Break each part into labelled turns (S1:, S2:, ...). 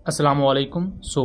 S1: अस्सलामुअलैकुम।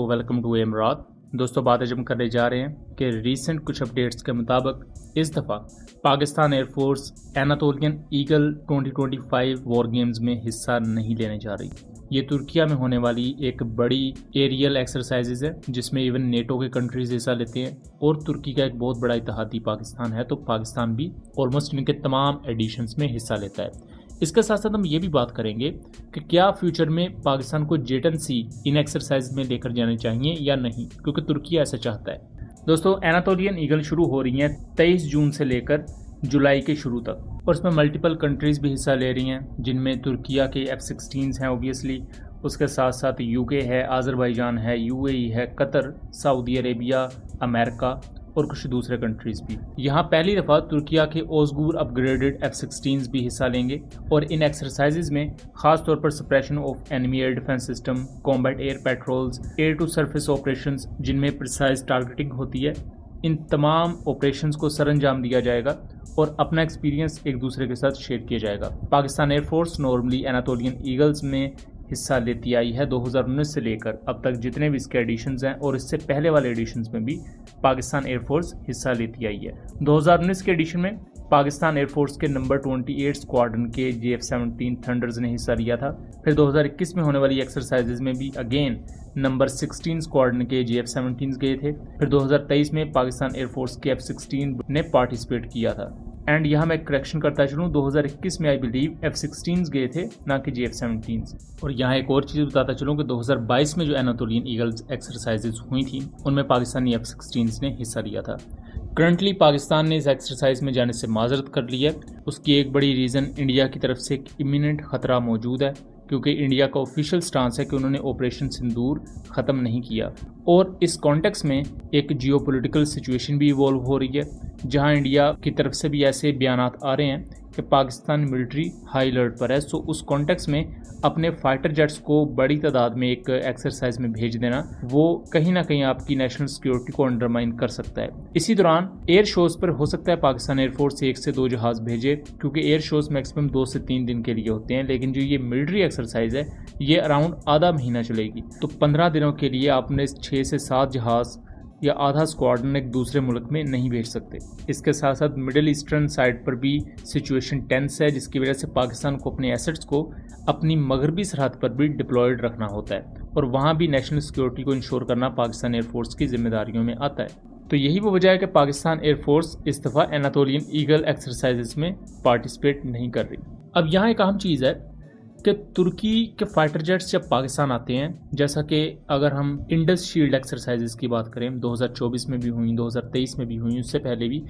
S1: Welcome to एमरात। दोस्तों, बात आज हम करने जा रहे हैं कि रीसेंट कुछ अपडेट्स के मुताबिक इस दफ़ा Pakistan air force Anatolian eagle 2025 war games में हिस्सा नहीं लेने जा रही। ये तुर्किया में होने वाली एक बड़ी एरियल एक्सरसाइजेज है जिसमें इवन नेटो के कंट्रीज हिस्सा लेते हैं और तुर्की का एक बहुत बड़ा इत्तेहादी पाकिस्तान है, तो पाकिस्तान भी ऑलमोस्ट इनके तमाम एडिशंस में हिस्सा लेता है। इसके साथ साथ हम ये भी बात करेंगे कि क्या फ्यूचर में पाकिस्तान को जेटन-सी इन एक्सरसाइज में लेकर जाने चाहिए या नहीं, क्योंकि तुर्की ऐसा चाहता है। दोस्तों, एनातोलियन ईगल शुरू हो रही हैं 23 जून से लेकर जुलाई के शुरू तक, और इसमें मल्टीपल कंट्रीज भी हिस्सा ले रही हैं, जिनमें तुर्किया के F-16s हैं ऑब्वियसली, उसके साथ साथ यूके है, आज़रबाईजान है, यूएई है, कतर, सऊदी अरेबिया, अमेरिका और कुछ दूसरे कंट्रीज भी। यहाँ पहली दफ़ा तुर्किया के ओज़गुर अपग्रेडेड F-16s भी हिस्सा लेंगे और इन एक्सरसाइजेज में खास तौर पर suppression of enemy air defence system, combat air patrols, air to surface operations जिनमें प्रिसाइज टारगेटिंग होती है, इन तमाम ऑपरेशंस को सरअंजाम दिया जाएगा और अपना एक्सपीरियंस एक दूसरे के साथ शेयर किया जाएगा। पाकिस्तान एयरफोर्स नॉर्मली एनातोलियन ईगल्स में हिस्सा लेती आई है 2019 से लेकर अब तक जितने भी इसके एडिशंस हैं, और इससे पहले वाले एडिशंस में भी पाकिस्तान एयरफोर्स हिस्सा लेती आई है। 2019 के एडिशन में पाकिस्तान एयरफोर्स के नंबर 28 स्क्वाड्रन के JF-17 थंडर्स ने हिस्सा लिया था। फिर 2021 में होने वाली एक्सरसाइजेज में भी अगेन नंबर 16 स्क्वाड्रन के JF-17 गए थे। फिर 2023 में पाकिस्तान एयरफोर्स के F-16 ने पार्टिसिपेट किया था। एंड यहाँ मैं करेक्शन करता चलूँ, 2021 में आई बिलीव F-16 गए थे, ना कि JF-17। और यहाँ एक और चीज़ बताता चलूँ कि 2022 में जो एनातोलियन ईगल्स एक्सरसाइजेज हुई थी उनमें पाकिस्तानी F-16 ने हिस्सा लिया था। करंटली पाकिस्तान ने इस एक्सरसाइज में जाने से माजरत कर ली है। उसकी एक बड़ी रीज़न इंडिया की तरफ से एक इमिनेंट ख़तरा मौजूद है, क्योंकि इंडिया का ऑफिशियल स्टांस है कि उन्होंने ऑपरेशन सिंदूर ख़त्म नहीं किया, और इस कॉन्टेक्स्ट में एक जियोपॉलिटिकल सिचुएशन भी इवॉल्व हो रही है, जहां इंडिया की तरफ से भी ऐसे बयानात आ रहे हैं कि पाकिस्तान मिलिट्री हाई अलर्ट पर है। सो उस कॉन्टेक्स्ट में अपने फाइटर जेट्स को बड़ी तादाद में एक एक्सरसाइज में भेज देना वो कहीं ना कहीं आपकी नेशनल सिक्योरिटी को अंडरमाइन कर सकता है। इसी दौरान एयर शोज पर हो सकता है पाकिस्तान एयरफोर्स 1 से 2 जहाज भेजे, क्योंकि एयर शोज मैक्सिमम 2 से 3 दिन के लिए होते हैं, लेकिन जो ये मिलिट्री एक्सरसाइज है ये अराउंड आधा महीना चलेगी। तो 15 दिनों के लिए आपने 6 से 7 जहाज या आधा स्क्वाड्रन एक दूसरे मुल्क में नहीं भेज सकते। इसके साथ साथ मिडिल ईस्टर्न साइड पर भी सिचुएशन टेंस है, जिसकी वजह से पाकिस्तान को अपने एसेट्स को अपनी मगरबी सरहद पर भी डिप्लॉयड रखना होता है, और वहाँ भी नेशनल सिक्योरिटी को इंश्योर करना पाकिस्तान एयरफोर्स की जिम्मेदारियों में आता है। तो यही वो वजह है कि पाकिस्तान एयरफोर्स इस दफ़ा एनातोलियन ईगल एक्सरसाइजेस में पार्टिसिपेट नहीं कर रही। अब यहाँ एक अहम चीज़ है कि तुर्की के फाइटर जेट्स जब पाकिस्तान आते हैं, जैसा कि अगर हम इंडस शील्ड एक्सरसाइजेस की बात करें, 2024 में भी हुई, 2023 में भी हुई, उससे पहले भी,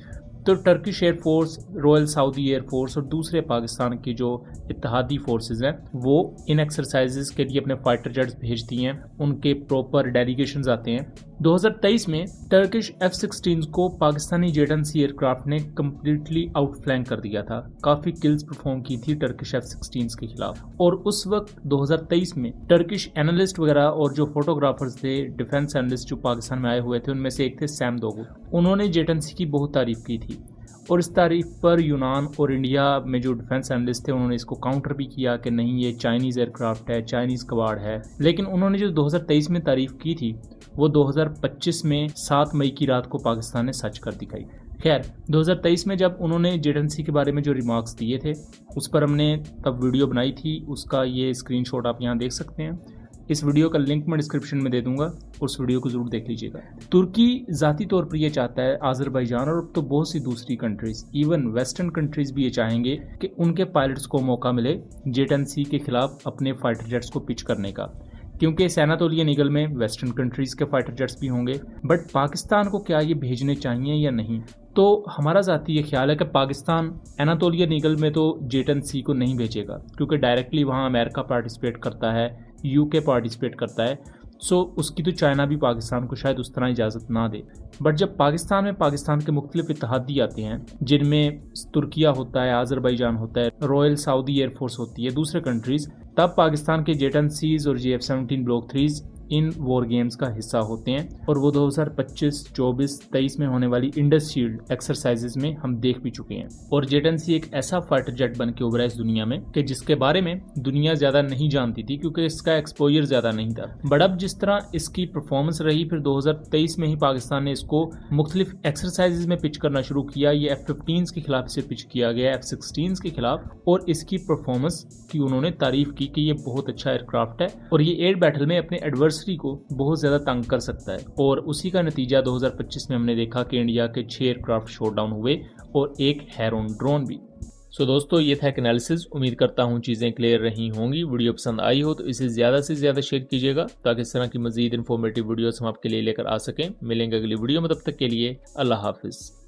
S1: तो Turkish air force, royal Saudi air force और दूसरे पाकिस्तान की जो इत्तेहादी फोर्सेस हैं वो इन एक्सरसाइजेस के लिए अपने फाइटर जेट्स भेजती हैं, उनके प्रॉपर डेलीगेशंस आते हैं। 2023 में टर्किश F-16 को पाकिस्तानी जेटन-सी एयरक्राफ्ट ने कम्प्लीटली आउटफ्लैंक कर दिया था। काफ़ी किल्स परफॉर्म की थी टर्किश F-16 के खिलाफ, और उस वक्त 2023 में टर्किश एनालिस्ट वगैरह और जो फोटोग्राफर्स थे, डिफेंस एनालिस्ट जो पाकिस्तान में आए हुए थे, उनमें से एक थे सैम दोगु। उन्होंने जेटन-सी की बहुत तारीफ की थी, और इस तारीफ पर यूनान और इंडिया में जो डिफेंस एनालिस्ट थे उन्होंने इसको काउंटर भी किया कि नहीं, ये चाइनीज़ एयरक्राफ्ट है, चाइनीज़ कबाड़ है। लेकिन उन्होंने जो 2023 में तारीफ की थी वो 2025 में 7 मई की रात को पाकिस्तान ने सच कर दिखाई। खैर, 2023 में जब उन्होंने जेटन-सी के बारे में जो रिमार्क्स दिए थे उस पर हमने तब वीडियो बनाई थी, उसका ये स्क्रीनशॉट आप यहाँ देख सकते हैं। इस वीडियो का लिंक मैं डिस्क्रिप्शन में दे दूंगा, उस वीडियो को जरूर देख लीजिएगा। तुर्की ज़ाती तौर पर यह चाहता है, आज़रबाईजान और अब तो बहुत सी दूसरी कंट्रीज, इवन वेस्टर्न कंट्रीज भी ये चाहेंगे कि उनके पायलट्स को मौका मिले जेटन-सी के खिलाफ अपने फाइटर जेट्स को पिच करने का, क्योंकि एनातोलियन ईगल में वेस्टर्न कंट्रीज के फाइटर जेट्स भी होंगे। बट पाकिस्तान को क्या ये भेजने चाहिए या नहीं? तो हमारा ज़ाती ये ख्याल है कि पाकिस्तान एनातोलियन ईगल में तो जेटन-सी को नहीं भेजेगा, क्योंकि डायरेक्टली वहाँ अमेरिका पार्टिसिपेट करता है, यूके पार्टिसिपेट करता है, सो उसकी तो चाइना भी पाकिस्तान को शायद उस तरह इजाज़त ना दे। बट जब पाकिस्तान में पाकिस्तान के मुख्तलिफ इत्तेहादी आते हैं, जिनमें तुर्किया होता है, आज़रबाईजान होता है, रॉयल सऊदी एयरफोर्स होती है, दूसरे कंट्रीज़, तब पाकिस्तान के जेटन-सीज़ और JF-17 block 3s in war games का हिस्सा होते हैं और वो 2025, 24, 23 में होने वाली इंडस शील्ड एक्सरसाइजेज में हम देख भी चुके हैं। और जेट-एनसी एक ऐसा फाइटर जेट बन के उभरा इस दुनिया में कि जिसके बारे में दुनिया ज्यादा नहीं जानती थी क्योंकि इसका एक्सपोजर ज्यादा नहीं था। बट अब जिस तरह इसकी परफॉर्मेंस रही, फिर 2023 में ही पाकिस्तान ने इसको मुख्तलिफ एक्सरसाइजेज में पिच करना शुरू किया। ये F-15s के खिलाफ इसे पिच किया गया, F-16s के खिलाफ, और इसकी परफॉर्मेंस की उन्होंने तारीफ की कि ये बहुत अच्छा एयरक्राफ्ट है और ये एयर बैटल में अपने एडवर्सरी को बहुत ज्यादा तंग कर सकता है। और उसी का नतीजा 2025 में हमने देखा कि इंडिया के 6 एयरक्राफ्ट शॉट डाउन हुए और एक हेरोन ड्रोन भी। सो दोस्तों, ये था एक एनालिसिस। उम्मीद करता हूँ चीज़ें क्लियर रही होंगी। वीडियो पसंद आई हो तो इसे ज़्यादा से ज़्यादा शेयर कीजिएगा ताकि इस तरह की मजीद इन्फॉर्मेटिव वीडियोस हम आपके लिए लेकर आ सकें। मिलेंगे अगली वीडियो में, तब तक के लिए अल्लाह हाफिज़।